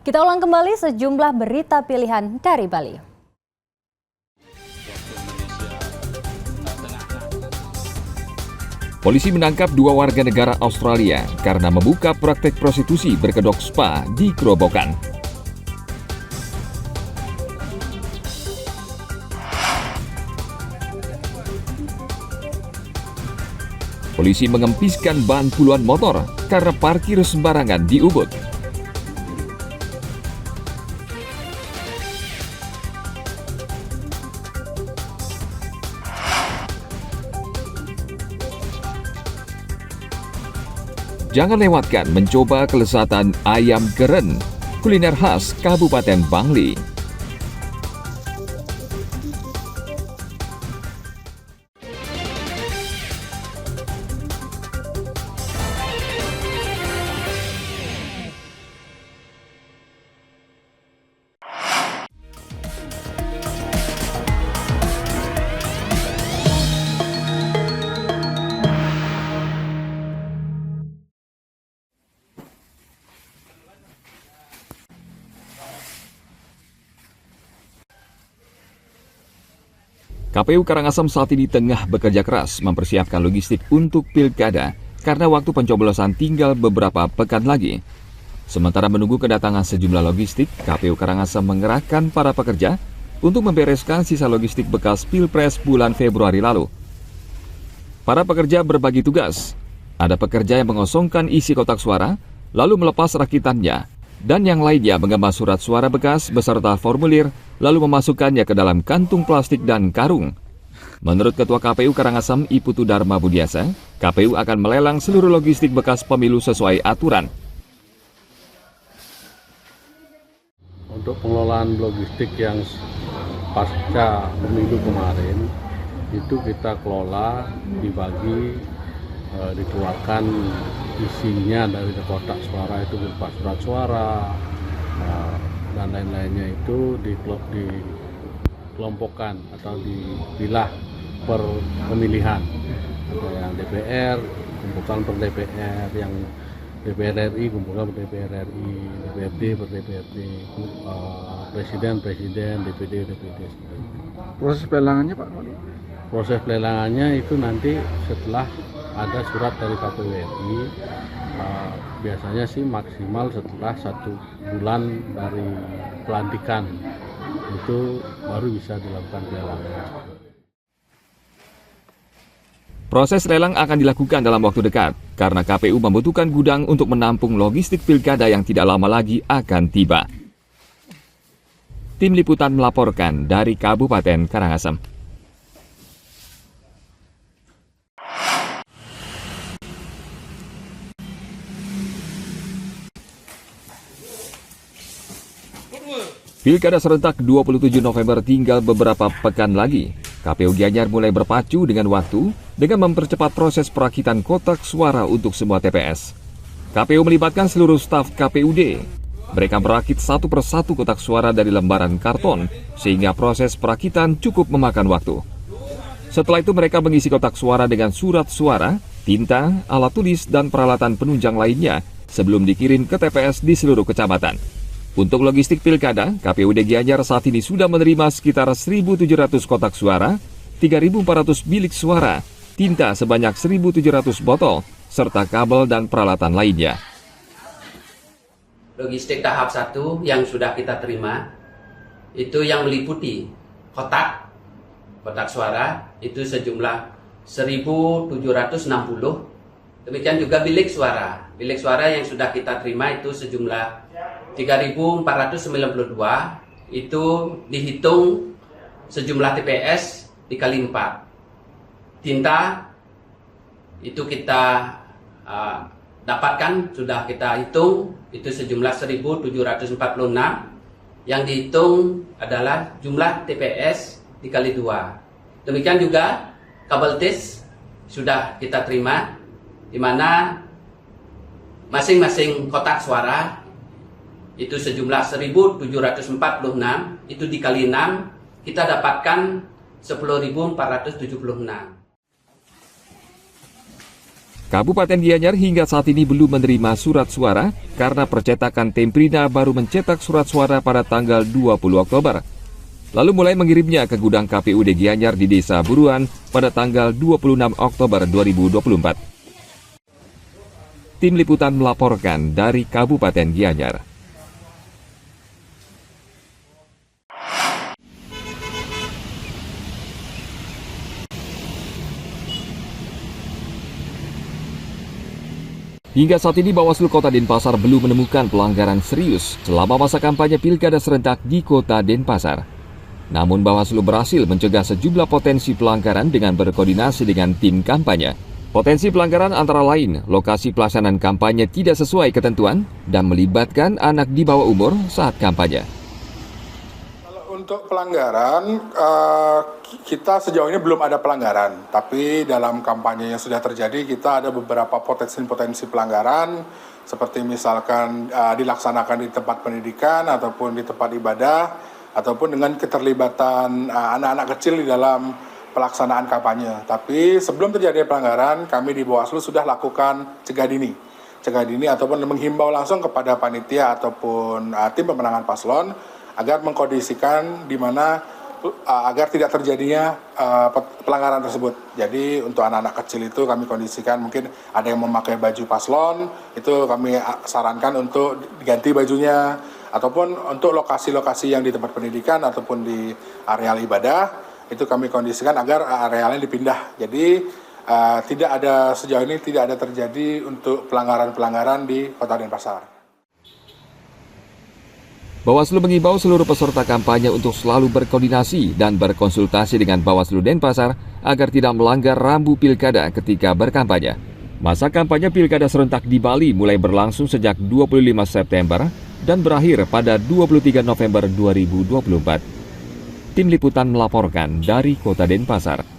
Kita ulang kembali sejumlah berita pilihan dari Bali. Polisi menangkap 2 warga negara Australia karena membuka praktek prostitusi berkedok spa di Kerobokan. Polisi mengempiskan ban puluhan motor karena parkir sembarangan di Ubud. Jangan lewatkan mencoba kelezatan ayam keren, kuliner khas Kabupaten Bangli. KPU Karangasem saat ini tengah bekerja keras mempersiapkan logistik untuk pilkada karena waktu pencoblosan tinggal beberapa pekan lagi. Sementara menunggu kedatangan sejumlah logistik, KPU Karangasem mengerahkan para pekerja untuk membereskan sisa logistik bekas Pilpres bulan Februari lalu. Para pekerja berbagi tugas. Ada pekerja yang mengosongkan isi kotak suara, lalu melepas rakitannya, dan yang lainnya mengemas surat suara bekas beserta formulir, lalu memasukkannya ke dalam kantung plastik dan karung. Menurut Ketua KPU Karangasem, Iputu Dharma Budiasa, KPU akan melelang seluruh logistik bekas pemilu sesuai aturan. Untuk pengelolaan logistik yang pasca pemilu kemarin, itu kita kelola, dibagi, dikeluarkan isinya dari kotak suara itu berupa surat suara dan lain-lainnya itu dikelompokkan atau dipilah per pemilihan. Ada yang DPR, kumpulkan per DPR, yang DPR RI, kumpulkan per DPR RI, DPRD per DPRD, Presiden, DPD. Proses pelelangannya Pak? Proses pelelangannya itu nanti setelah ada surat dari KPU RI, biasanya sih maksimal setelah 1 bulan dari pelantikan itu baru bisa dilakukan pelelangan. Proses lelang akan dilakukan dalam waktu dekat karena KPU membutuhkan gudang untuk menampung logistik pilkada yang tidak lama lagi akan tiba. Tim Liputan melaporkan dari Kabupaten Karangasem. Pilkada serentak 27 November tinggal beberapa pekan lagi. KPU Gianyar mulai berpacu dengan waktu dengan mempercepat proses perakitan kotak suara untuk semua TPS. KPU melibatkan seluruh staf KPUD. Mereka merakit satu persatu kotak suara dari lembaran karton sehingga proses perakitan cukup memakan waktu. Setelah itu mereka mengisi kotak suara dengan surat suara, tinta, alat tulis, dan peralatan penunjang lainnya sebelum dikirim ke TPS di seluruh kecamatan. Untuk logistik pilkada, KPUD Gianyar saat ini sudah menerima sekitar 1.700 kotak suara, 3.400 bilik suara, tinta sebanyak 1.700 botol, serta kabel dan peralatan lainnya. Logistik tahap 1 yang sudah kita terima, itu yang meliputi kotak suara, itu sejumlah 1.760. Demikian juga bilik suara yang sudah kita terima itu sejumlah 3.492, itu dihitung sejumlah TPS dikali 4. Tinta itu kita dapatkan, sudah kita hitung, itu sejumlah 1.746. Yang dihitung adalah jumlah TPS dikali 2. Demikian juga kabel tis sudah kita terima, di mana masing-masing kotak suara itu sejumlah 1.746, itu dikali 6, kita dapatkan 10.476. Kabupaten Gianyar hingga saat ini belum menerima surat suara karena percetakan Temprina baru mencetak surat suara pada tanggal 20 Oktober. Lalu mulai mengirimnya ke gudang KPUD Gianyar di Desa Buruan pada tanggal 26 Oktober 2024. Tim Liputan melaporkan dari Kabupaten Gianyar. Hingga saat ini Bawaslu Kota Denpasar belum menemukan pelanggaran serius selama masa kampanye pilkada serentak di Kota Denpasar. Namun Bawaslu berhasil mencegah sejumlah potensi pelanggaran dengan berkoordinasi dengan tim kampanye. Potensi pelanggaran antara lain lokasi pelaksanaan kampanye tidak sesuai ketentuan dan melibatkan anak di bawah umur saat kampanye. Untuk pelanggaran, kita sejauh ini belum ada pelanggaran, tapi dalam kampanye yang sudah terjadi kita ada beberapa potensi pelanggaran, seperti misalkan dilaksanakan di tempat pendidikan ataupun di tempat ibadah, ataupun dengan keterlibatan anak-anak kecil di dalam pelaksanaan kampanye. Tapi sebelum terjadi pelanggaran, kami di Bawaslu sudah lakukan cegah dini ataupun menghimbau langsung kepada panitia ataupun tim pemenangan paslon agar mengkondisikan di mana agar tidak terjadinya pelanggaran tersebut. Jadi untuk anak-anak kecil itu kami kondisikan mungkin ada yang memakai baju paslon, itu kami sarankan untuk diganti bajunya, ataupun untuk lokasi-lokasi yang di tempat pendidikan ataupun di areal ibadah, itu kami kondisikan agar arealnya dipindah. Jadi sejauh ini tidak ada terjadi untuk pelanggaran-pelanggaran di Kota Denpasar. Bawaslu mengimbau seluruh peserta kampanye untuk selalu berkoordinasi dan berkonsultasi dengan Bawaslu Denpasar agar tidak melanggar rambu pilkada ketika berkampanye. Masa kampanye pilkada serentak di Bali mulai berlangsung sejak 25 September dan berakhir pada 23 November 2024. Tim Liputan melaporkan dari Kota Denpasar.